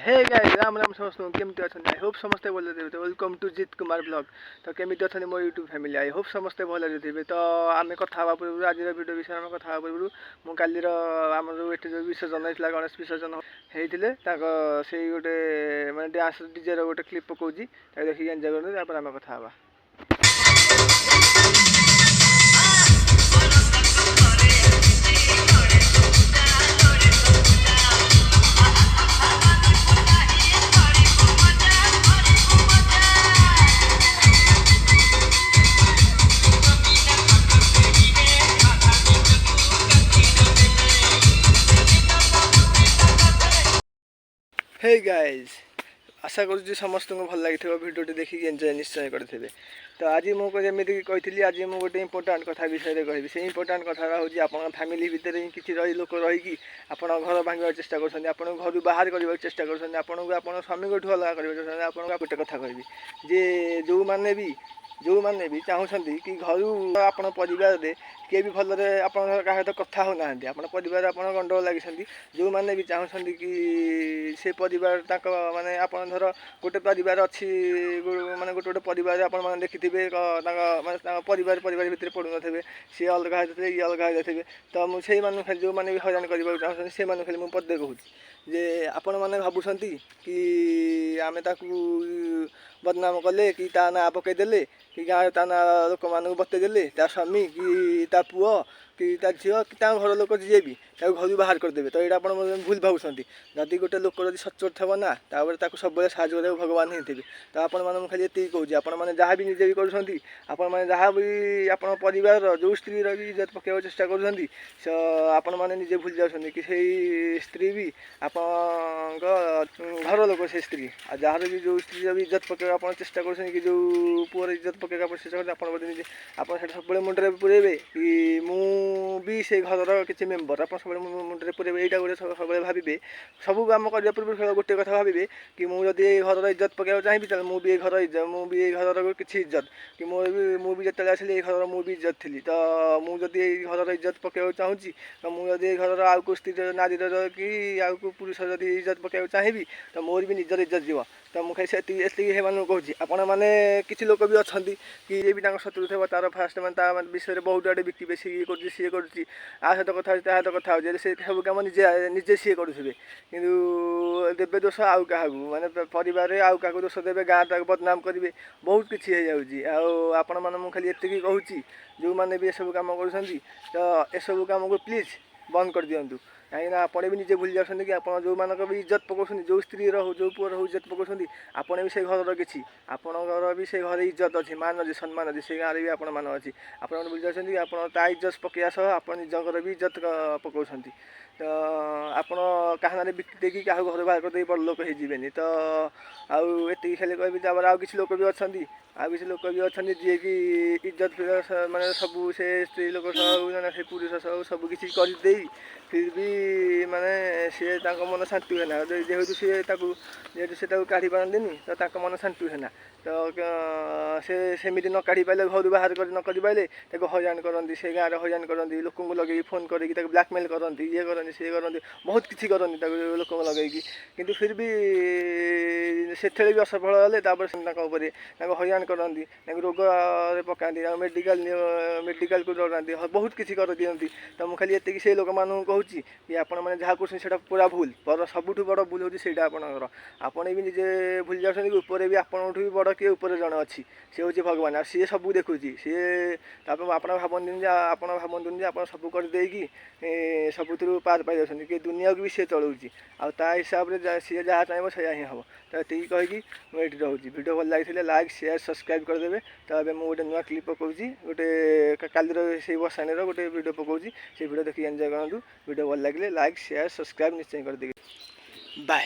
hey guys Ram Ram समस्त केमती अच्छा आई होप समस्ते भल थे वेलकम टू जित कुमार ब्लॉग तो केमी अच्छा मो यूट्यूब फैमिली आई होप समस्ते भल थे तो आम कथा पूर्व आज वीडियो विषय में कथा पूर्व मुझे आम जो ये विसर्जन होता गणेश विसर्जन होते से गोटे मैं डांस डीजे गोटे क्लिप पकाऊँगी देखिए एंजॉय करते आम कथा हे गाइस आशा करुँ समस्त को भल लगी भिडियो देखिए एंजॉय निश्चय करेंगे तो आज मुझे जमी कही आज मुझे गोटे इंपोर्टाट कथा विषय कहि से इंपोर्टाट कथा हूँ आप फैमिली भितर ही किसी रही लोक रहीकि आप घर भांगार चेष्टा कर घर बाहर करने चेष्टा कर स्वामी को अलग कर आप गोटे कथा कहि जे जो मैंने भी चाहूँगी कि घर आप परिवार किए भी भलरे आप क्या कथा हो ना आप परिवार आप गंडगोल लगी जो मैंने भी चाहूँगी कि से परिवार माने आप धर गोटे परिवार अच्छी माने गोटे गोटे परिवार आप देखिथे माने परिवार भितर पड़ू थे सी अलग होते ये अलग होते तो मुझे खाली जो मैंने भी हईराण करने चाहूँ से खाली मुझे पदे कहूँ जे आपण मैंने भावुंट कि आम बदनाम कले कि ता ना पकईदे कि गाँव ता ना लोक मान बतईदे ता स्वामी कि ता पुओ कि ता झील कि घर लोक जी भी घर बाहर करदे तो यहाँ आप भूल भावुंट जदि गोटे लोक जब सचोट थे ना तापर सब साहय भगवान ही थे तो आपण मैं खाली ये कहूँ आपने जहाँ भी निजे भी कर जहाँ भी आप परिवार जो स्त्री भी इज्जत पकड़ चेष्टा कर निजे भूल जाऊँ कि स्त्री भी आप घर लोक से स्त्री आ जार भी जो स्त्री भी इज्जत पकड़ आप चेष्टा कर कि जो पुअर इज्जत पकड़ चेष्टा कर आप सब मुंडे पुरेबे कि भी से घर किसी मेम्बर आप सब मुंडे पुरेबे यहाँ गोटे सब भावे सब आम करने पूर्व गोटे कथा भावे कि मुझे घर इज्जत पकड़ चाहिए तो मुझे घर इज्जत मुझे घर किसी इज्जत कि मुझे जिते आसली घर मुझे इज्जत थी तो मुझे घर इज्जत पकड़ चाहूँ तो मुझे घर आउ को स्त्री नारी कि आउ को पुरुष जदि इज्जत पकड़ चाहिए तो मोर भी निजर इज्जत जीव तो मुझे से कहूँ आपण मैंने किसी लोक भी अच्छा कि ये भी शत्रु थे तार फास्ट मैं विषय बहुत आड़े बिकबे सी कर सी कर सहित कथा सहित कथा हो से सब कम निजे निजे सी करुवे कि देवे दोष आउ क्या माने परिवार आउ क्या दोष देवे गाँव बदनाम करेंगे बहुत किसी हो आपण मैंने खाली ये कहूँ जो मैंने भी सब कम कर सब कम को प्लीज बंद कर दिंतु कहीं आपने भी निजे भूल जाऊँ कि आप जो मानक भी इज्जत पकाउं जो स्त्री रो जो पुअर हो इज्जत पकाउं आपने भी से घर किसी आपणकर भी से घर इज्जत अच्छी मान अच्छी सम्मान अच्छी से गाँव भी आपण मान अच्छी आप भूल जाऊँ कि आप इज्जत पकड़ा सह आप निजर भी इज्जत पकाउं तो आपण क्या बिकी क्या घर बाहर कर बड़ लोक होनी तो आती खाली कह आउ किसी लोक भी अच्छा आ किसी लोक भी अच्छा जी कि इज्जत माने सब से स्त्री लोक से पुरुष सब किसी करदे फिर भी माने सी मन शांति हुए ना जेहेतु सी जेहेतु से काढ़ी पारती तो मन शांति हुए ना तो से सेमती न काढ़ी पारे घर बाहर न कर पारे हईराण करती से गाँव में हईराण करती लोक लगे फोन करके ब्लाकमेल करती ये करती सी करती बहुत किसी करती लोक लगे कि फिर भी से भी असफल हेल्ले हईराण करती रोग पकाती मेडिकल को डराती बहुत किसी कर दिखती तो मुझे खाली ये से लोक मान कहूँ कि आपण मैंने जहाँ कर पूरा भूल पर सबुठ बड़ भूल हो आपणकर आपने भी निजे भूल जाऊँ कि ऊपर भी आपठ भी बड़ किए ऊपर जड़े अच्छी सी हूँ भगवान सी सब देखुँ सी आप भावती आप सब करदे सबुठ पार पाई जाऊँ कि दुनिया को भी सी चलाऊँगी आ हिसाब से सी जहाँ चाहिए सैया ही हम तो ये कहीकि मुझे रोचे वीडियो भल लगी लाइक शेयर सब्सक्राइब करदे तो ये मुझे गोटे नुआ क्लिप पकाऊँगी गोटे कालीर से बसाणी गोटे वीडियो पकाऊँगी से वीडियो देखिए एंजॉय करूँ वीडियो भल लगे लाइक शेयर सब्सक्राइब निश्चय कर दे बाय